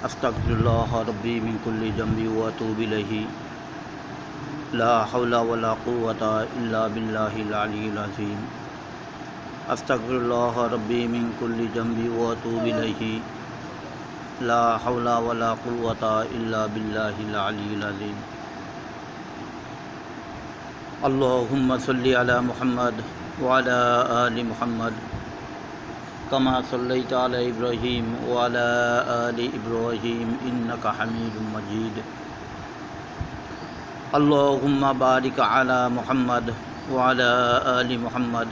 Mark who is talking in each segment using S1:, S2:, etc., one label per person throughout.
S1: अस्तगफिरुल्लाह रब्बी मिन कुल्लि ज़ंबि व अतूबु इलैहि ला हौला वला कुव्वता इल्ला बिल्लाहिल अलिय्यिल अज़ीम। अस्तगफिरुल्लाह रब्बी मिन कुल्लि ज़ंबि व अतूबु इलैहि ला हौला वला कुव्वता इल्ला बिल्लाहिल अलिय्यिल अज़ीम। अल्लाहुम्मा सल्लि अला मुहम्मद व अला आलि मुहम्मद कमा सल्लैता अला इब्राहीम व अला आलि इब्राहीम इन्नका हमीदुम मजीद। अल्लाहुम्मा बारिक अला मुहम्मद व अला आलि मुहम्मद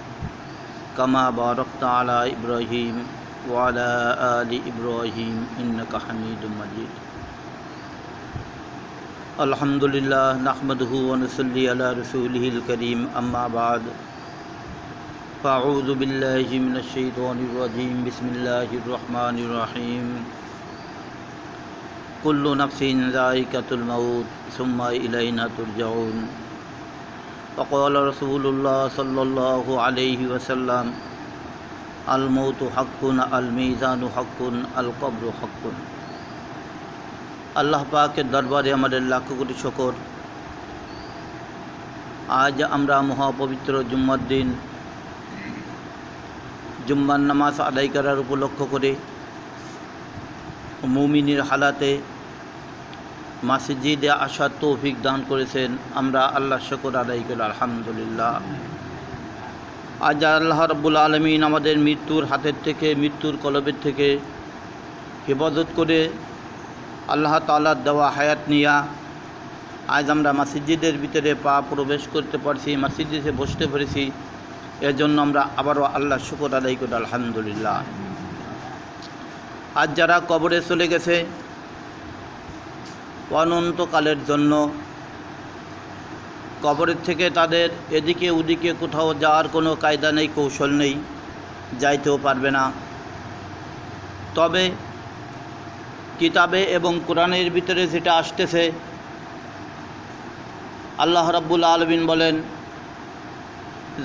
S1: कमा बारकता अला इब्राहीम व अला आलि इब्राहीम इन्नका हमीदुम मजीद। अल्हम्दुलिल्लाह नहमदुहु व नुसल्ली अला रसूलिहिल करीम अम्मा बाद फ़अऊज़ु बिल्लाहि मिनश शैतानिर रजीम बिस्मिल्लाहिर रहमानिर रहीम। कुल्लु नफ्सिन ज़ाइक़तुल मौत सुम्मा इलैना तुरजऊन। फ़क़ाल रसूलुल्लाह सल्लल्लाहु अलैहि वसल्लम अल मौतु हक़्क़ुन अल मीज़ानु हक़्क़ुन अल क़ब्रु हक़्क़ुन। আল্লাহ পাকের দরবারে আমাদের লাখ কোটি শুকর। আজ আমরা মহাপবিত্র জুম্মার দিন জুম্মার নামাজ আদায় করার উপলক্ষ করে মুমিনের হালাতে মসজিদে আসার তৌফিক দান করেছেন। আমরা আল্লাহর শুকর আদায় করি আলহামদুলিল্লাহ। আজ আল্লাহ রাব্বুল আলামিন আমাদের মৃত্যুর হাতের থেকে, মৃত্যুর কলবের থেকে হেফাজত করে আল্লাহ তাআলার দেওয়া হায়াত নিয়া আজ আমরা মসজিদের ভিতরে পা প্রবেশ করতে পারছি, মসজিদে বসতে পেরেছি। এর জন্য আমরা আবারও আল্লাহর শুকর আদায় করি আলহামদুলিল্লাহ। আজ যারা কবরে চলে গেছে অনন্তকালের জন্য, কবরের থেকে তাদের এদিকে ওদিকে কোথাও যাওয়ার কোনো কায়দা নেই, কৌশল নেই, যাইতেও পারবে না। তবে কিতাবে এবং কোরআনের ভিতরে যেটা আসতেছে, আল্লাহ রাব্বুল আলামিন বলেন,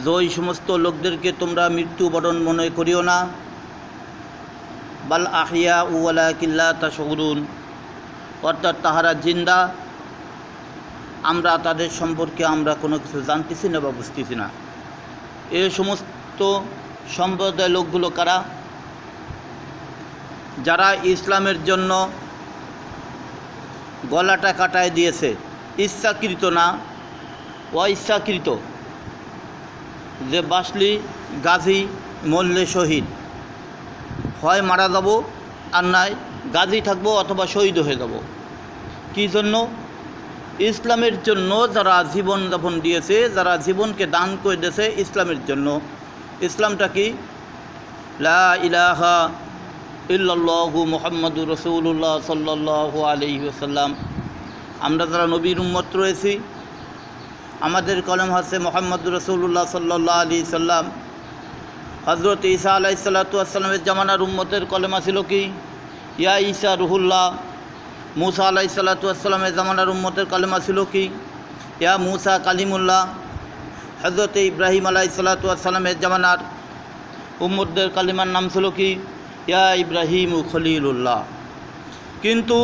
S1: যেই সমস্ত লোকদেরকে তোমরা মৃত্যুবরণ মনে করিও না, বাল আহিয়া ওয়ালাকিন লা তাশউরুন, অর্থাৎ তাহারা জিন্দা, আমরা তাদের সম্পর্কে আমরা কোনো কিছু জানতেছি না বা বুঝতেছি না। এই সমস্ত সম্প্রদায়ের লোকগুলো কারা? যারা ইসলামের জন্য গলাটা কাটায় দিয়েছে, ইচ্ছাকৃত না, অইচ্ছাকৃত, যে বাসলি গাজী মরলে শহীদ, হয় মারা যাব আর নয় গাজী থাকবো অথবা শহীদ হয়ে যাব। কী জন্য? ইসলামের জন্য যারা জীবন যাপন দিয়েছে, যারা জীবনকে দান করে দিয়েছে ইসলামের জন্য। ইসলামটা কি? লা ইলাহা ইল্লাল্লাহু মুহাম্মাদুর রাসূলুল্লাহ সাল্লাল্লাহু আলাইহি ওয়াসাল্লাম। আমরা যারা নবীর উম্মত রয়েছি, আমাদের কলম হচ্ছে মুহাম্মাদুর রাসূলুল্লাহ সাল্লাল্লাহু আলাইহি সাল্লাম। হযরত ঈসা আলাইহিস সালাতু ওয়াস সালামের জামানার উম্মতের কলেমা ছিল কি? ইয়া ঈসা রুহুল্লাহ। মূসা আলাইহিস সালাতু ওয়াস সালামের জামানার উম্মতের কলেমা ছিল কি? ইয়া মূসা কালিমুল্লাহ। হযরত ইব্রাহিম আলাইহিস সালাতু ওয়াস সালামের জামানার উম্মতদের কালিমার নাম ছিল কি? ইয়া ইব্রাহিম খলিলুল্লাহ। কিন্তু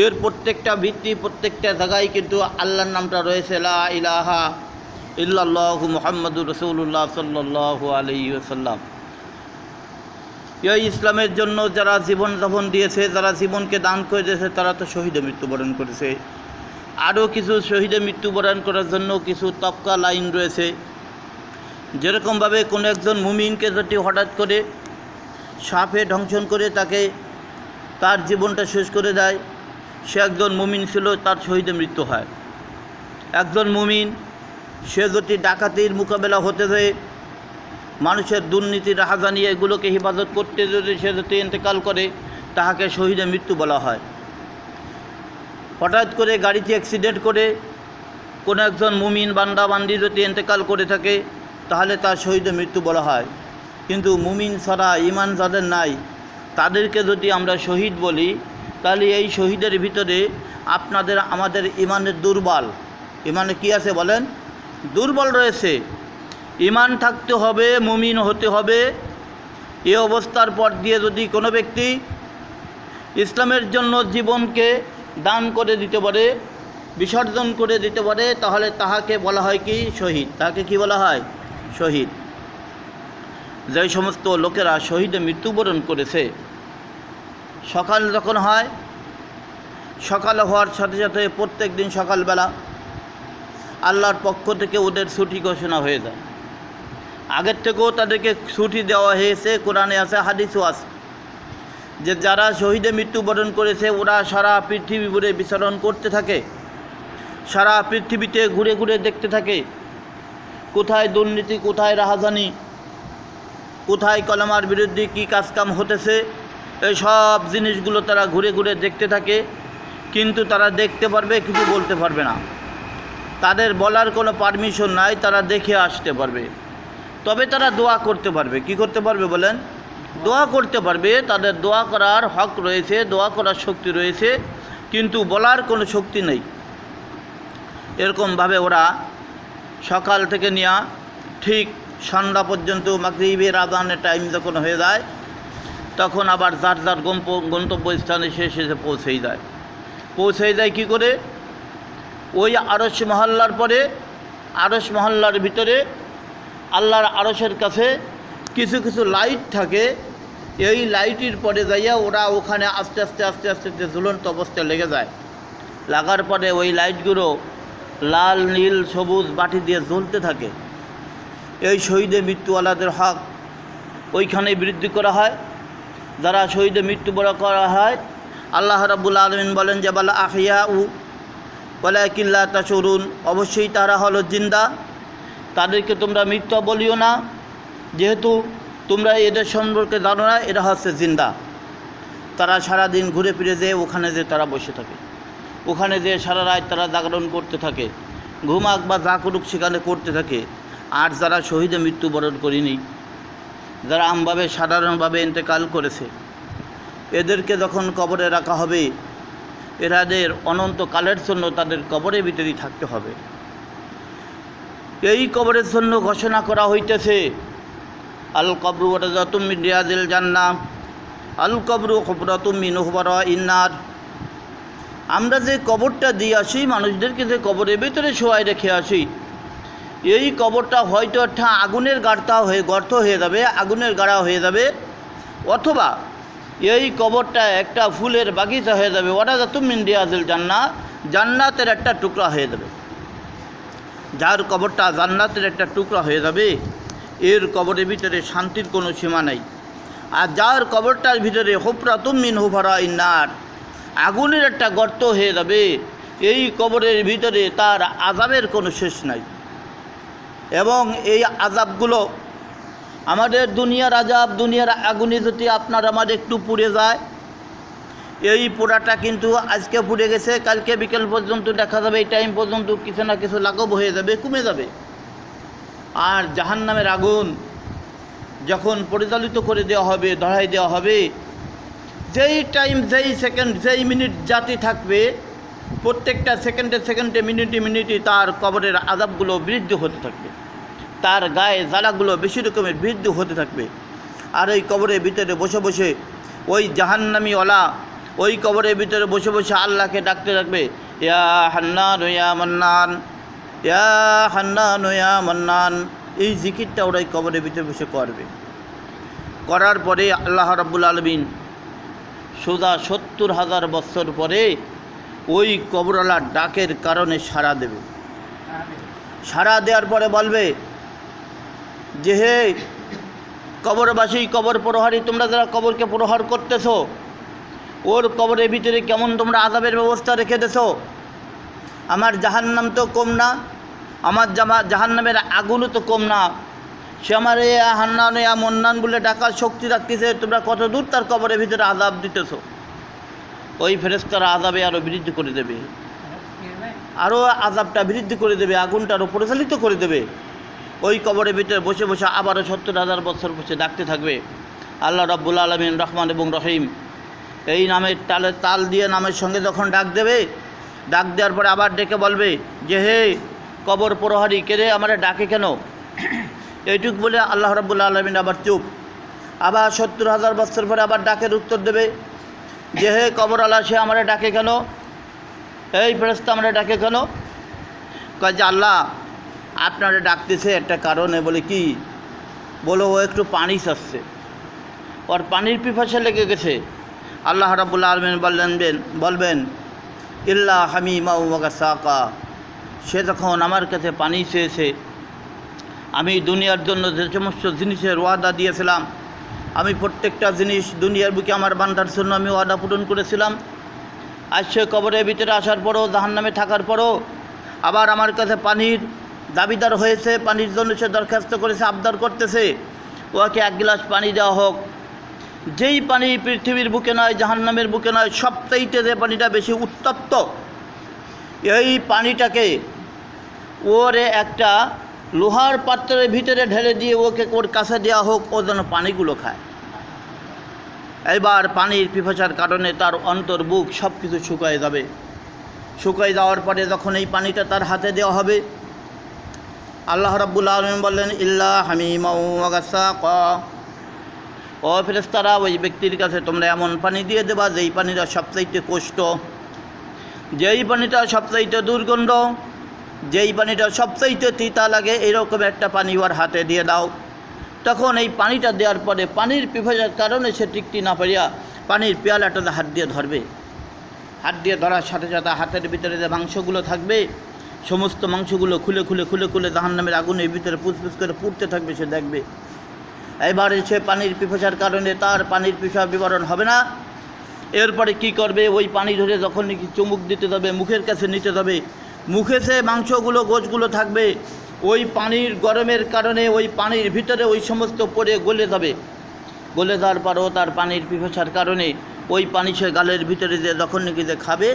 S1: এর প্রত্যেকটা ভিত্তি, প্রত্যেকটা জায়গায় কিন্তু আল্লাহর নামটা রয়েছে, লা ইলাহা ইল্লাল্লাহু মুহাম্মাদুর রাসূলুল্লাহ সাল্লাল্লাহু আলাইহি ওয়াসাল্লাম। এই ইসলামের জন্য যারা জীবন যাপন দিয়েছে, যারা জীবনকে দান করে দিয়েছে, তারা তো শহীদে মৃত্যুবরণ করেছে। আরও কিছু শহীদে মৃত্যুবরণ করার জন্য কিছু তবকা লাইন রয়েছে। যেরকমভাবে কোনো একজন মুমিনকে যদি হঠাৎ করে সাপে ধ্বংসন করে তাকে তার জীবনটা শেষ করে দেয়, সে একজন মুমিন ছিল, তার শহীদে মৃত্যু হয়। একজন মুমিন সে যদি ডাকাতির মোকাবেলা হতে হয়ে মানুষের দুর্নীতি, রাহাজানি এগুলোকে হেফাজত করতে যদি সে যদি ইন্তেকাল করে, তাহাকে শহীদে মৃত্যু বলা হয়। হঠাৎ করে গাড়িতে অ্যাক্সিডেন্ট করে কোনো একজন মুমিন বান্দা বান্দি যদি ইন্তেকাল করে থাকে, তাহলে তার শহীদে মৃত্যু বলা হয়। কিন্তু মুমিন ছাড়া ঈমান যাদের নাই, তাদেরকে যদি আমরা শহীদ বলি, তাহলে এই শহীদের ভিতরে আপনাদের আমাদের ঈমানের দুর্বল, ঈমানে কি আছে বলেন? দুর্বল রয়েছে। ঈমান থাকতে হবে, মুমিন হতে হবে। এই অবস্থার পর দিয়ে যদি কোনো ব্যক্তি ইসলামের জন্য জীবনকে দান করে দিতে পারে, বিসর্জন করে দিতে পারে, তাহলে তাহাকে বলা হয় কি? শহীদ। তাকে কি বলা হয়? শহীদ। যে সমস্ত লোকেরা শহীদে মৃত্যুবরণ করেছে, সকাল যখন হয়, সকাল হওয়ার সাথে সাথে প্রত্যেক দিন সকালবেলা আল্লাহর পক্ষ থেকে ওদের ছুটি ঘোষণা হয়ে যায়। আগের থেকেও তাদেরকে ছুটি দেওয়া হয়েছে, কোরআনে আছে, হাদিসও আছে, যে যারা শহীদে মৃত্যুবরণ করেছে ওরা সারা পৃথিবী ঘুরে বিচরণ করতে থাকে, সারা পৃথিবীতে ঘুরে ঘুরে দেখতে থাকে কোথায় দুর্নীতি, কোথায় রাহাজানি, কোথায় কলমার বিরুদ্ধে কী কাজকাম হতেছে, এই সব জিনিসগুলো তারা ঘুরে ঘুরে দেখতে থাকে। কিন্তু তারা দেখতে পারবে, কিছু বলতে পারবে না, তাদের বলার কোনো পারমিশন নাই, তারা দেখে আসতে পারবে। তবে তারা দোয়া করতে পারবে। কি করতে পারবে বলেন? দোয়া করতে পারবে। তাদের দোয়া করার হক রয়েছে, দোয়া করার শক্তি রয়েছে, কিন্তু বলার কোনো শক্তি নেই। এরকমভাবে ওরা সকাল থেকে নিয়ে ঠিক সন্ধ্যা পর্যন্ত, মাগরিবের আযানের টাইম যখন হয়ে যায়, তখন আবার যার যার গন্তব্যস্থানে সে পৌঁছেই যায় কী করে? ওই আরশ মহল্লার পরে, আরশ মহল্লার ভিতরে আল্লাহর আরশের কাছে কিছু কিছু লাইট থাকে। এই লাইটের পরে যাইয়া ওরা ওখানে আস্তে আস্তে আস্তে আস্তে ঝুলন্ত অবস্থায় লেগে যায়। লাগার পরে ওই লাইটগুলো লাল, নীল, সবুজ বাতি দিয়ে জ্বলতে থাকে। এই শহীদে মৃত্যুওয়ালাদের হক ওইখানে বৃদ্ধি করা হয়। যারা শহীদে মৃত্যুবরণ করা হয়, আল্লাহ রাব্বুল আলামিন বলেন যে বাল আহইয়াউ ওয়ালাকিন লা তাশউরুন, অবশ্যই তারা হলো জিন্দা, তাদেরকে তোমরা মৃত্যু বলিও না, যেহেতু তোমরা এদের সম্পর্কে জানো না, এরা হচ্ছে জিন্দা। তারা সারাদিন ঘুরে ফিরে যেয়ে ওখানে যে তারা বসে থাকে, ওখানে যে সারা রাত তারা জাগরণ করতে থাকে, ঘুমাক বা যা করুক সেখানে করতে থাকে। আর যারা শহীদে মৃত্যুবরণ করেনি, যারা আমভাবে সাধারণভাবে ইন্তেকাল করেছে, এদেরকে যখন কবরে রাখা হবে, এরাদের অনন্তকালের জন্য তাদের কবরের ভিতরেই থাকতে হবে। এই কবরের জন্য ঘোষণা করা হইতেছে, আল কবরু রাযাতুম মিন রিয়াজিল জান্নাহ, আল কবরু হুফরাতুম মিন হুফরাইন নার। আমরা যে কবরটা দিয়ে আসি, মানুষদেরকে যে কবরের ভিতরে শোয়াই রেখে আসি, এই কবরটা হয়তো একটা আগুনের গর্ত হয়ে যাবে, আগুনের গাড়া হয়ে যাবে, অথবা এই কবরটা একটা ফুলের বাগিচা হয়ে যাবে। রাযাতুম মিন রিয়াজিল জান্নাহ, জান্নাতের একটা টুকরা হয়ে যাবে। যার কবরটা জান্নাতের একটা টুকরা হয়ে যাবে, এর কবরের ভিতরে শান্তির কোনো সীমা নাই। আর যার কবরটার ভিতরে হুফরাতুম মিন হুফরাইন নার, আগুনের একটা গর্ত হয়ে যাবে, এই কবরের ভিতরে তার আযাবের কোনো শেষ নাই। এবং এই আযাবগুলো আমাদের দুনিয়ার আযাব, দুনিয়ার আগুনে যদি আপনার আমার একটু পুড়ে যায়, এই পোড়াটা কিন্তু আজকে পুড়ে গেছে, কালকে বিকেল পর্যন্ত দেখা যাবে, এই টাইম পর্যন্ত কিছু না কিছু লাঘব হয়ে যাবে, কমে যাবে। আর জাহান্নামের আগুন যখন পরিচালিত করে দেওয়া হবে, ধরাই দেওয়া হবে, যেই টাইম, যেই সেকেন্ড, যেই মিনিট জাতি থাকবে, প্রত্যেকটা সেকেন্ডে সেকেন্ডে, মিনিটে মিনিটে তার কবরের আযাবগুলো বৃদ্ধি হতে থাকবে, তার গায়ে জ্বালাগুলো বেশি রকমের বৃদ্ধি হতে থাকবে। আর ওই কবরের ভিতরে বসে বসে ওই জাহান্নামীওয়ালা ওই কবরের ভিতরে বসে বসে আল্লাহকে ডাকতে থাকবে, ইয়া হান্নান ইয়া মান্নান, ইয়া হান্নান ইয়া মান্নান। এই জিকিরটা ওরা কবরের ভিতরে বসে করবে। করার পরে আল্লাহ রাব্বুল আলামিন সোজা ৭০,০০০ বছর পরে ওই কবরওয়ালার ডাকের কারণে সাড়া দেবে। সাড়া দেওয়ার পরে বলবে যে, হে কবরবাসী, কবর প্রহারী, তোমরা যারা কবরকে প্রহার করতেছো, ওর কবরের ভিতরে কেমন তোমরা আযাবের ব্যবস্থা রেখে দেছো। আমার জাহান্নাম তো কম না, আমার জাহান্নামের আগুনও তো কম না, সে আমার এ হান্নান ইয়া মন্নান বলে ডাকার শক্তি রাখতেছে, তোমরা কত দূর তার কবরের ভিতরে আযাব দিতেছো। ওই ফেরেশতারা আযাবে আরও বৃদ্ধি করে দেবে, আরও আযাবটা বৃদ্ধি করে দেবে, আগুনটা আরও পরিচালিত করে দেবে। ওই কবরের ভিতরে বসে বসে আবারও ৭০,০০০ বছর বসে ডাকতে থাকবে। আল্লাহ রাব্বুল আলামিন রহমান এবং রহিম এই নামের তাল দিয়ে নামের সঙ্গে যখন ডাক দেবে, ডাক দেওয়ার পরে আবার ডেকে বলবে যে, হে কবর প্রহারী, কে রে আমারে ডাকে কেন? এইটুক বলে আল্লাহ রাব্বুল আলামিন আবার চুপ। আবার ৭০,০০০ বছর পরে আবার ডাকের উত্তর দেবে, যে হে কবরওয়ালা, সে আমরা ডাকে কেন, এই ফেরেশতা আমরা ডাকে কেন? কয় যে আল্লাহ আপনারা ডাকতেছে একটা কারণে। বলে কি? বলো ও একটু পানি চাচ্ছে, ওর পানির পিপাসা লেগে গেছে। আল্লাহ রাব্বুল আলামিন বলবেন ইল্লা হামিমা ওয়া গাসাকা, সে যখন আমার কাছে পানি চেয়েছে, আমি দুনিয়ার জন্য যে সমস্ত জিনিসের ওয়াদা দিয়েছিলাম, আমি প্রত্যেকটা জিনিস দুনিয়ার বুকে আমার বান্দার জন্য আমি ওয়াদা পূরণ করেছিলাম। আজ সে কবরের ভিতরে আসার পরও, জাহান্নামে থাকার পরও আবার আমার কাছে পানির দাবিদার হয়েছে, পানির জন্য সে দরখাস্ত করেছে, আবদার করতেছে, ওকে এক গ্লাস পানি দেওয়া হোক। যেই পানি পৃথিবীর বুকে নয়, জাহান্নামের বুকে নয়, সবচাইতে যে পানিটা বেশি উত্তপ্ত, এই পানিটাকে ওরে একটা লোহার পাত্রের ভিতরে ঢেলে দিয়ে ওকে ওর কাছে দেওয়া হোক, ও যেন পানিগুলো খায়। এবার পানির পিপাসার কারণে তার অন্তর, বুক সব কিছু শুকায় যাবে। শুকায় যাওয়ার পরে যখন এই পানিটা তার হাতে দেওয়া হবে, আল্লাহ রাব্বুল আলামিন বললেন ইল্লা হামিমা ওয়া গাসাকা, ও ফেরেশতারা ওই ব্যক্তির কাছে তোমরা এমন পানি দিয়ে দেবা যেই পানিটা সবচাইতে কষ্ট, যেই পানিটা সবচাইতে দুর্গন্ধ, যেই পানিটা সবচাইতে তিতা লাগে, এইরকম একটা পানি ওর হাতে দিয়ে দাও। তখন এই পানিটা দেওয়ার পরে পানির পিপাসার কারণে সে টিকতে না পারিয়া পানির পেয়ালাটাতে হাত দিয়ে ধরবে। হাত দিয়ে ধরার সাথে সাথে হাতের ভিতরে যে মাংসগুলো থাকবে, সমস্ত মাংসগুলো খুলে খুলে খুলে খুলে জাহান্নামের আগুনের ভিতরে পুচপুচ করে পুড়তে থাকবে, সে দেখবে। এবারে সে পানির পিপাসার কারণে তার পানির পিপাসা বিবরণ হবে না। এরপরে কি করবে? ওই পানি ধরে যখন নাকি চুমুক দিতে যাবে, মুখের কাছে নিতে যাবে, মুখে সে মাংসগুলো, গোছগুলো থাকবে, ওই পানির গরমের কারণে ওই পানির ভিতরে ওই সমস্ত পড়ে গলে যাবে। গলে যাওয়ার পরও তার পানির পিপাসার কারণে ওই পানি সে গালের ভিতরে যে যখন নাকি যে খাবে,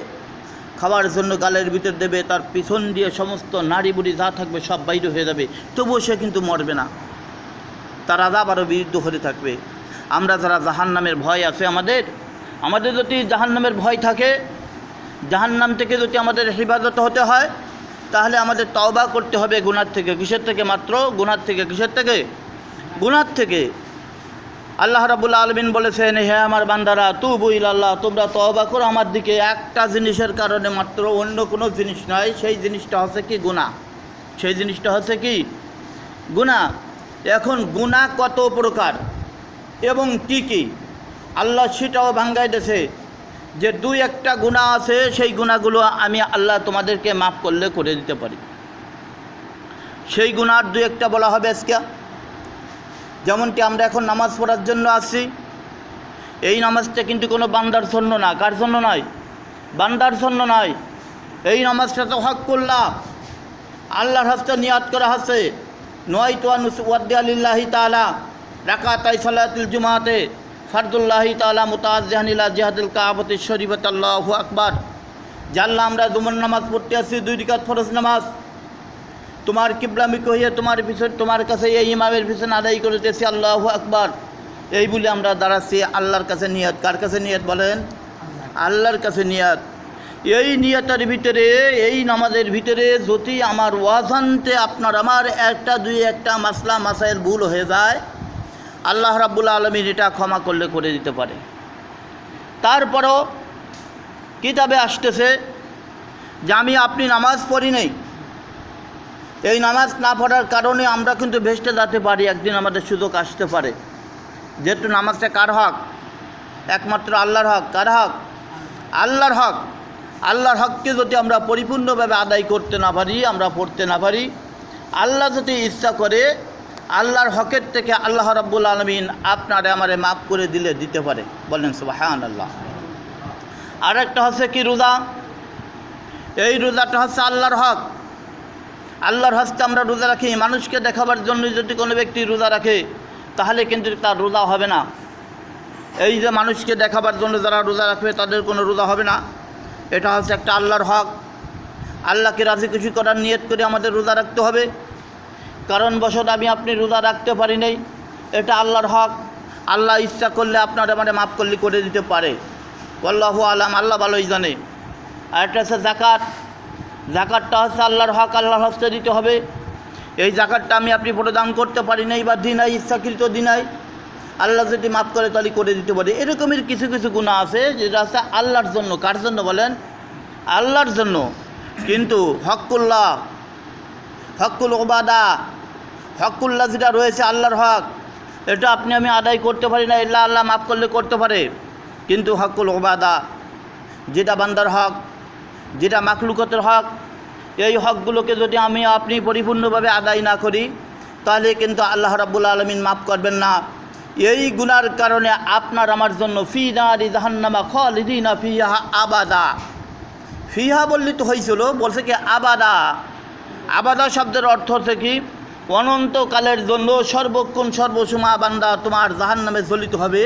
S1: খাবার জন্য গালের ভিতর দেবে, তার পিছন দিয়ে সমস্ত নাড়ি বুড়ি যা থাকবে সব বাইরে হয়ে যাবে, তবুও সে কিন্তু মরবে না, তার আযাব আরও বিরুদ্ধ হতে থাকবে। আমরা যারা জাহান্নামের ভয় আছে, আমাদের যদি জাহান্নামের ভয় থাকে, জাহান্নাম থেকে যদি আমাদের হেফাজত হতে হয়, তাহলে আমাদের তওবা করতে হবে গুনাহ থেকে। কিসের থেকে? মাত্র গুনাহ থেকে। কিসের থেকে? গুনাহ থেকে। আল্লাহ রাব্বুল আলামিন বলেছেন, হে আমার বান্দারা, তুবু ইলাল্লাহ, তোমরা তওবা করো আমার দিকে, একটা জিনিসের কারণে মাত্র, অন্য কোনো জিনিস নয়। সেই জিনিসটা হচ্ছে কি? গুনাহ। সেই জিনিসটা হচ্ছে কি? গুনাহ। এখন গুনাহ কত প্রকার এবং কি কি, আল্লাহ সেটাও ভাঙ্গাই দিয়েছে যে দুই একটা গুনাহ আছে, সেই গুনাহগুলো আমি আল্লাহ তোমাদেরকে মাফ করলে করে দিতে পারি। সেই গুনাহর দুই একটা বলা হবে আজকে। যেমনটি আমরা এখন নামাজ পড়ার জন্য আসছি, এই নামাজটা কিন্তু কোনো বান্দার জন্য না। কার জন্য নয়? বান্দার জন্য নয়। এই নামাজটা তো হকুল্লাহ, আল্লাহর হস্তে নিয়াত করা হচ্ছে, নয়তো ওয়াদ্দিয়া লিল্লাহি তাআলা রাকাতাই সালাতুল জুমাতে ফারদুল্লাহি তাআলা মুতাআজ্জিহান ইলা জিহাদিল কাবাতি শরীফাত, আল্লাহু আকবার। জানলা আমরা জুমার নামাজ পড়তে আসছি, 2 রাকাত ফরজ নামাজ, তোমার কিবলামুখী হয়ে তোমার কাছে এই ইমামের পিছনে আদায় করতেছি, আল্লাহু আকবার। এই বলে আমরা দাঁড়াচ্ছি, আল্লাহর কাছে নিয়ত। কার কাছে নিয়ত বলেন? আল্লাহর কাছে নিয়ত। এই নিয়তের ভিতরে, এই নামাজের ভিতরে যদি আমার ওয়াজানতে আপনার আমার একটা দুই একটা মাসলা মাসাইল ভুল হয়ে যায়, আল্লাহ রাব্বুল আলামিন এটা ক্ষমা করলে করে দিতে পারে। তারপরও কিতাবে আসতেছে যে আমি আপনি নামাজ পড়ি নেই, এই নামাজ না পড়ার কারণে আমরা কিন্তু ভেস্তে যেতে পারি, একদিন আমাদের সুযোগ আসতে পারে। যেহেতু নামাজটা কার হক? একমাত্র আল্লাহর হক। কার হক? আল্লাহর হক। আল্লাহর হককে যদি আমরা পরিপূর্ণভাবে আদায় করতে না পারি, আমরা পড়তে না পারি, আল্লাহ যদি ইচ্ছা করে আল্লাহর হকের থেকে আল্লাহ রাব্বুল আলামিন আপনারে আমারে মাফ করে দিতে পারে। বলেন সুবহানাল্লাহ। আর একটা হচ্ছে কি? রোজা। এই রোজাটা হচ্ছে আল্লাহর হক। আল্লাহর হস্তে আমরা রোজা রাখি, মানুষকে দেখাবার জন্য যদি কোনো ব্যক্তি রোজা রাখে, তাহলে কিন্তু তার রোজা হবে না। এই যে মানুষকে দেখাবার জন্য যারা রোজা রাখবে, তাদের কোনো রোজা হবে না। এটা হচ্ছে একটা আল্লাহর হক। আল্লাহকে রাজি খুশি করার নিয়ত করে আমাদের রোজা রাখতে হবে। কারণবশত আমি আপনি রোজা রাখতে পারি নাই, এটা আল্লাহর হক। আল্লাহ ইচ্ছা করলে আপনার আমাদের মাফ করলে করে দিতে পারে। আল্লাহু আলাম, আল্লাহ ভালোই জানে। আর একটা হচ্ছে জাকাত। জাকাতটা হচ্ছে আল্লাহর হক, আল্লাহর হস্তে দিতে হবে। এই জাকাতটা আমি আপনি প্রদান করতে পারি নাই বা দিই নাই, ইচ্ছাকৃত দিই নাই, আল্লাহ যদি মাফ করে তাহলে করে দিতে পারে। এরকমের কিছু কিছু গুনাহ আছে যেটা আছে আল্লাহর জন্য। কার জন্য বলেন? আল্লাহর জন্য। কিন্তু হকুল্লাহ, হকুল ওবাদা, হকুল্লাহ যেটা রয়েছে আল্লাহর হক, এটা আপনি আমি আদায় করতে পারি না, এল্লা আল্লাহ মাফ করলে করতে পারে। কিন্তু হকুল ওবাদা, যেটা বান্দার হক, যেটা মাখলুকতের হক, এই হকগুলোকে যদি আমি আপনি পরিপূর্ণভাবে আদায় না করি তাহলে কিন্তু আল্লাহ রাব্বুল আলামিন মাফ করবেন না। এই গুনার কারণে আপনার আমার জন্য ফি নারি জাহান্নামা খালিদিনা ফিহা আবাদা। ফিহা বললে তো হয়েছিল, বলছে কি আবাদা। আবাদা শব্দের অর্থ হচ্ছে কি অনন্তকালের জন্য সর্বক্ষণ সর্বসময় বান্দা তোমার জাহান্নামে জ্বলিত হবে।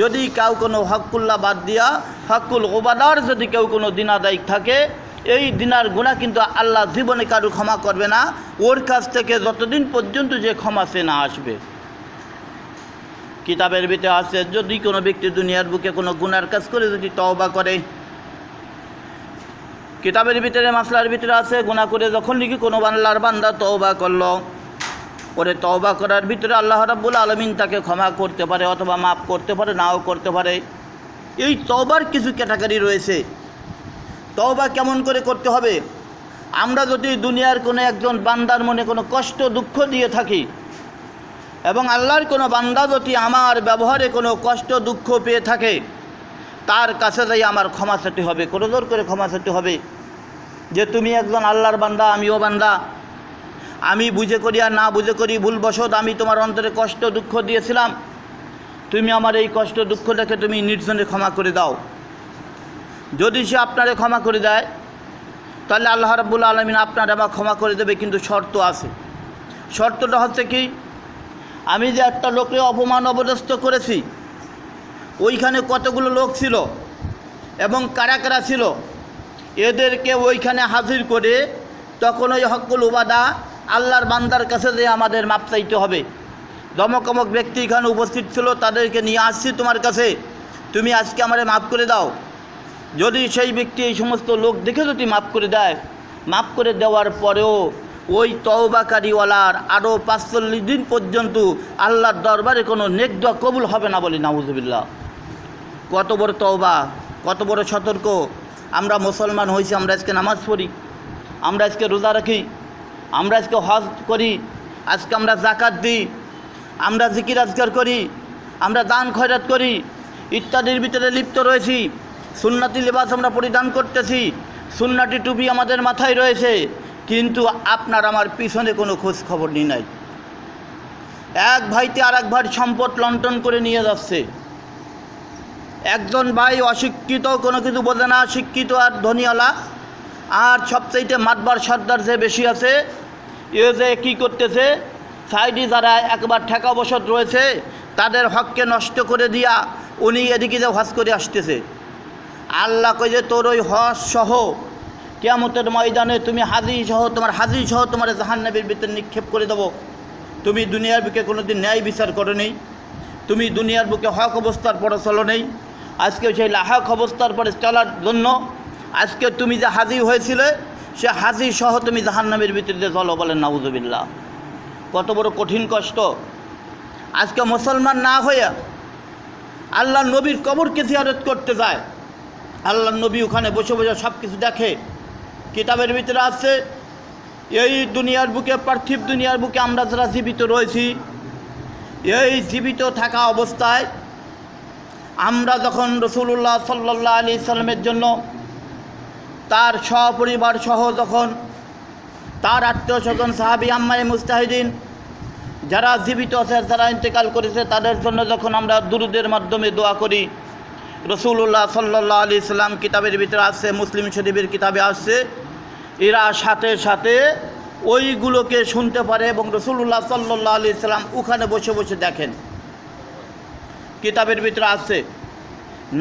S1: যদি কেউ কোনো হকুল্লাহ বাদ দিয়া হকুল ওবাদার যদি কেউ কোনো দিনাদায়ী থাকে, এই দিনার গুনাহ কিন্তু আল্লাহ জীবনে কারো ক্ষমা করবে না, ওর কাছ থেকে যতদিন পর্যন্ত যে ক্ষমা সে না আসবে। কিতাবের ভিতরে আছে যদি কোনো ব্যক্তি দুনিয়ার বুকে কোনো গুনার কাজ করে যদি তওবা করে, কিতাবের ভিতরে মাসলার ভিতরে আছে গুনাহ করে যখন নাকি কোনো আল্লাহর বান্দা তওবা করলো, পরে তওবা করার ভিতরে আল্লাহ রাব্বুল আলামিন তাকে ক্ষমা করতে পারে অথবা মাফ করতে পারে, নাও করতে পারে। এই তওবার কিছু ক্যাটাগরি রয়েছে। তওবা কেমন করে করতে হবে? আমরা যদি দুনিয়ার কোনো একজন বান্দার মনে কোনো কষ্ট দুঃখ দিয়ে থাকি এবং আল্লাহর কোনো বান্দা যদি আমার ব্যবহারে কোনো কষ্ট দুঃখ পেয়ে থাকে, তার কাছে যাই আমার ক্ষমা চাইতে হবে, করজোর করে ক্ষমা চাইতে হবে যে তুমি একজন আল্লাহর বান্দা, আমিও বান্দা, আমি বুঝে করি আর না বুঝে করি ভুলবশত আমি তোমার অন্তরে কষ্ট দুঃখ দিয়েছিলাম, তুমি আমার এই কষ্ট দুঃখটাকে তুমি নির্জনে ক্ষমা করে দাও। যদি সে আপনারে ক্ষমা করে দেয় তাহলে আল্লাহ রাব্বুল আলামিন আপনার আমার ক্ষমা করে দেবে। কিন্তু শর্ত আছে। শর্তটা হচ্ছে কি, আমি যে একটা লোককে অপমান অপদস্থ করেছি, ওইখানে কতগুলো লোক ছিল এবং কারা কারা ছিল, এদেরকে ওইখানে হাজির করে তখন ওই হকুল ওবাদা আল্লাহর বান্দার কাছে যে আমাদের মাপ চাইতে হবে। দমক অমক ব্যক্তি এখানে উপস্থিত ছিল, তাদেরকে নিয়ে আসছি তোমার কাছে, তুমি আজকে আমারে মাফ করে দাও। যদি সেই ব্যক্তি এই সমস্ত লোক দেখে যদি মাফ করে দেয়, মাফ করে দেওয়ার পরেও ওই তওবাকারীওয়ালার আরও ৪৫ দিন পর্যন্ত আল্লাহর দরবারে কোনো নেক দোয়া কবুল হবে না, বলি নাউজুবিল্লাহ। কত বড় তওবা, কত বড় সতর্ক। আমরা মুসলমান হয়েছি, আমরা আজকে নামাজ পড়ি, আমরা আজকে রোজা রাখি, আমরা আজকে হজ করি, আজকে আমরা যাকাত দিই, আমরা জিকির আজকার করি, আমরা দান খয়রাত করি, ইত্যাদির ভিতরে লিপ্ত রয়েছি। সুন্নাতি লিবাস আমরা পরিধান করতেছি, সুন্নাতি টুপি আমাদের মাথায় রয়েছে, কিন্তু আপনার আমার পিছনে কোনো খোঁজ খবর নিয়ে নাই। এক ভাইতে আর এক ভাইয়ের সম্পদ লণ্ঠন করে নিয়ে যাচ্ছে। একজন ভাই অশিক্ষিত, কোনো কিছু বোঝে না, শিক্ষিত আর ধনীওয়ালা, আর সবচাইতে মাতবার সর্দার যে বেশি আছে, এ যে কী করতেছে, সাইডে যারা একবার ঠেকা বসত রয়েছে তাদের হককে নষ্ট করে দিয়া উনি এদিকে যে হজ করে আসতেছে। আল্লাহ কই যে তোর ওই হজ সহ কিয়ামতের ময়দানে তুমি হাজি সহ তোমার জাহান্নামের ভিতরে নিক্ষেপ করে দেবো। তুমি দুনিয়ার বুকে কোনো দিন ন্যায় বিচার করো নেই, তুমি দুনিয়ার বুকে হক অবস্থার পরে চলো নেই, আজকে সেই হক অবস্থার পরে চলার জন্য আজকে তুমি যে হাজি হয়েছিলে সে হাজি সহ তুমি জাহান্নামের ভিতরে চলো, বলেন নাউজুবিল্লাহ। কত বড় কঠিন কষ্ট। আজকে মুসলমান না হয়ে আল্লাহ নবীর কবরকে জিয়ারত করতে যায়, আল্লাহ নবী ওখানে বসে বসে সব কিছু দেখে। কিতাবের ভিতরে আছে এই দুনিয়ার বুকে, পার্থিব দুনিয়ার বুকে আমরা যারা জীবিত রয়েছি, এই জীবিত থাকা অবস্থায় আমরা যখন রাসূলুল্লাহ সাল্লাল্লাহু আলাইহি সাল্লামের জন্য তার সপরিবার সহ যখন তার আত্মীয় স্বজন সাহাবী আম্মায়ে মুস্তাহিদিন যারা জীবিত আছে, যারা ইন্তেকাল করেছে, তাদের জন্য যখন আমরা দুরুদের মাধ্যমে দোয়া করি, রাসূলুল্লাহ সাল্লাল্লাহু আলাইহি সাল্লাম কিতাবের ভিতরে আছে, মুসলিম শরীফের কিতাবে আসছে, এরা সাথে সাথে ওইগুলোকে শুনতে পারে এবং রাসূলুল্লাহ সাল্লাল্লাহু আলাইহি সাল্লাম ওখানে বসে বসে দেখেন। কিতাবের ভিতরে আছে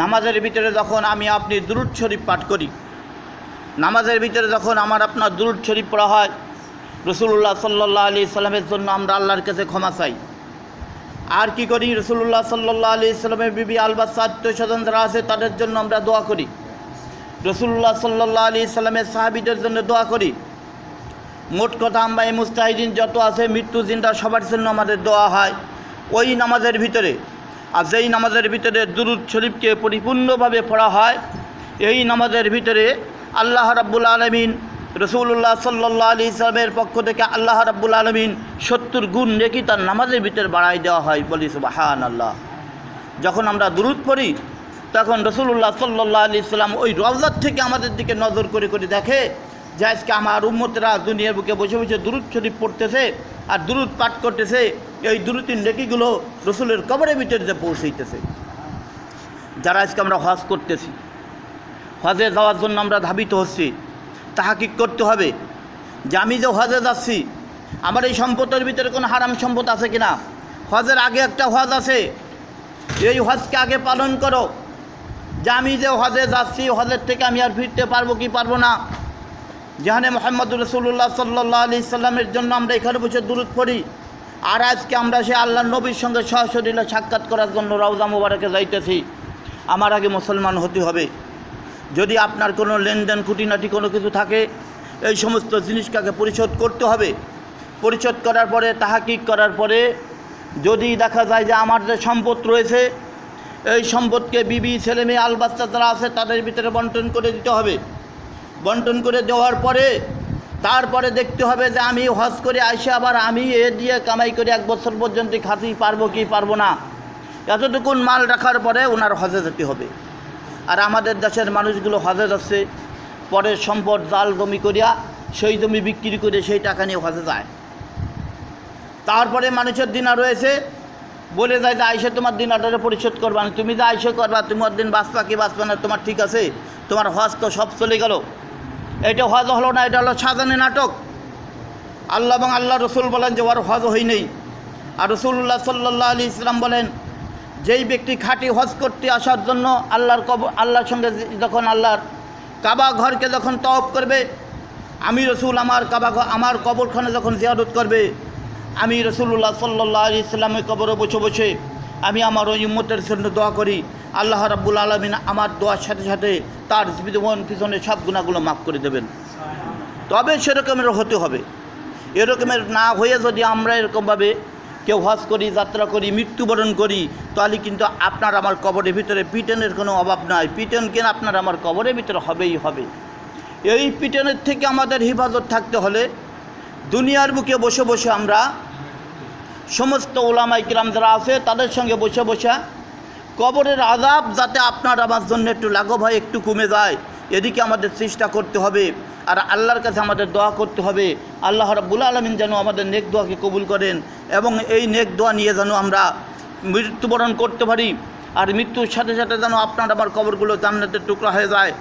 S1: নামাজের ভিতরে যখন আমি আপনি দুরূদ শরীফ পাঠ করি, নামাজের ভিতরে যখন আমার আপনার দুরূদ শরীফ পড়া হয়, রাসূলুল্লাহ সাল্লাল্লাহু আলাইহি সাল্লামের জন্য আমরা আল্লাহর কাছে ক্ষমা চাই। আর কি করি, রাসূলুল্লাহ সাল্লাল্লাহু আলাইহি সাল্লামের বিবি আলবাসা আত্মীয়স্বজন যারা আছে তাদের জন্য আমরা দোয়া করি, রাসূলুল্লাহ সাল্লাল্লাহু আলাইহি সাল্লামের সাহাবীদের জন্য দোয়া করি। মোট কথা আম্মায়ে মুস্তাহিদিন যত আছে, মৃত্যু জিন্দা সবার জন্য আমাদের দোয়া হয়। ওই নামাজের ভিতরে আর যেই নামাজের ভিতরে দুরূদ শরীফকে পরিপূর্ণভাবে পড়া হয়, এই নামাজের ভিতরে আল্লাহ রাব্বুল আলামিন রাসূলুল্লাহ সাল্লাল্লাহু আলাইহি সাল্লামের পক্ষ থেকে আল্লাহ রাব্বুল আলামিন 70 গুণ নেকি তার নামাজের ভিতরে বাড়াই দেওয়া হয়। বলি সুবহানাল্লাহ। যখন আমরা দুরূদ পড়ি তখন রাসূলুল্লাহ সাল্লাল্লাহু আলাইহি সাল্লাম ওই রওজার থেকে আমাদের দিকে নজর করে করে দেখে যে আজকে আমার উম্মতেরা দুনিয়ার বুকে বসে বসে দুরূদ শরীফ পড়তেছে আর দুরূদ পাঠ করতেছে, এই দুরূদের নেকিগুলো রসুলের কবরের ভিতরে যে পৌঁছাইতেছে। যারা আজকে আমরা হজ করতেছি, হজে যাওয়ার জন্য আমরা ধাবিত হচ্ছি, তাহাকিক করতে হবে যে আমি যে হজে যাচ্ছি আমার এই সম্পদের ভিতরে কোনো হারাম সম্পদ আছে কিনা। হজের আগে একটা হজ আছে, এই হজকে আগে পালন করো যে আমি যে হজে যাচ্ছি হজের থেকে আমি আর ফিরতে পারবো কি পারবো না। যেখানে মুহাম্মদুর রাসূলুল্লাহ সাল্লাল্লাহু আলাইহি সাল্লামের জন্য আমরা এখানে বসে দুরূদ পড়ি, আর আজকে আমরা সে আল্লাহর নবীর সঙ্গে সরাসরি সাক্ষাৎ করার জন্য রওজা মুবারকে যাইতেছি। আমার আগে মুসলমান হতে হবে। যদি আপনার কোনো লেনদেন খুঁটিনাটি কোনো কিছু থাকে, এই সমস্ত জিনিসটাকে পরিশোধ করতে হবে। পরিশোধ করার পরে তাহাকিক করার পরে যদি দেখা যায় যে আমার যে সম্পদ রয়েছে এই সম্পদকে বিবি ছেলে মেয়ে আল বাচ্চা যারা আছে তাদের ভিতরে বন্টন করে দিতে হবে। বন্টন করে দেওয়ার পরে তারপরে দেখতে হবে যে আমি হজ করে আইসে আবার আমি এ দিয়ে কামাই করে 1 বছর পর্যন্ত খাতে পারবো কি পারবো না। এতটুকুন মাল রাখার পরে ওনার হজে যেতে হবে। আর আমাদের দেশের মানুষগুলো হজে যাচ্ছে, পরে সম্পদ জাল জমি করিয়া সেই জমি বিক্রি করে সেই টাকা নিয়ে হজে যায়। তারপরে মানুষের দিনা রয়েছে, বলে যায় যে আইসে তোমার দিনাটারে পরিশোধ করবা না, তুমি যে আইসে করবা তোমার দিন বাঁচবা কি বাঁচবা না তোমার ঠিক আছে, তোমার হজ তো সব চলে গেল। এটা হজ হলো না, এটা হলো সাজানি নাটক। আল্লাহ এবং আল্লাহ রসুল বলেন যে ওর হজ হই নেই। আর রাসূলুল্লাহ সাল্লাল্লাহু আলাইহি সাল্লাম বলেন যেই ব্যক্তি খাঁটি হজ করতে আসার জন্য আল্লাহর সঙ্গে যখন আল্লাহর কাবা ঘরকে যখন তওয়াফ করবে, আমি রসুল আমার কবরখানে যখন জিয়ারত করবে, আমি রাসূলুল্লাহ সাল্লাল্লাহু আলাইহি সাল্লামের কবরে বসে বসে আমি আমার ওই উম্মতের জন্য দোয়া করি, আল্লাহ রাব্বুল আলামিন আমার দোয়ার সাথে সাথে তার জীবন পিছনে সব গুনাহগুলো মাফ করে দেবেন। তবে সেরকমের হতে হবে। এরকমের না হয়ে যদি আমরা এরকমভাবে কেউ হজ করি, যাত্রা করি, মৃত্যুবরণ করি, তাহলে কিন্তু আপনার আমার কবরের ভিতরে পিটনের কোনো অভাব নাই। পিটন কেন আপনার আমার কবরের ভিতরে হবেই হবে। এই পিটনের থেকে আমাদের হেফাজত থাকতে হলে দুনিয়ার বুকে বসে বসে আমরা সমস্ত উলামায়ে কিরাম যারা আছে তাদের সঙ্গে বসে বসে কবরের আযাব যাতে আপনার আমার জন্য একটু লাঘব হয়, একটু কমে যায়, এদিকে আমাদের চেষ্টা করতে হবে। আর আল্লাহর কাছে আমাদের দোয়া করতে হবে আল্লাহ রাব্বুল আলামিন যেন আমাদের নেক দোয়াকে কবুল করেন এবং এই নেক দোয়া নিয়ে যেন আমরা মৃত্যুবরণ করতে পারি। আর মৃত্যুর সাথে সাথে যেন আপনার আমার কবরগুলো জান্নাতের টুকরা হয়ে যায়।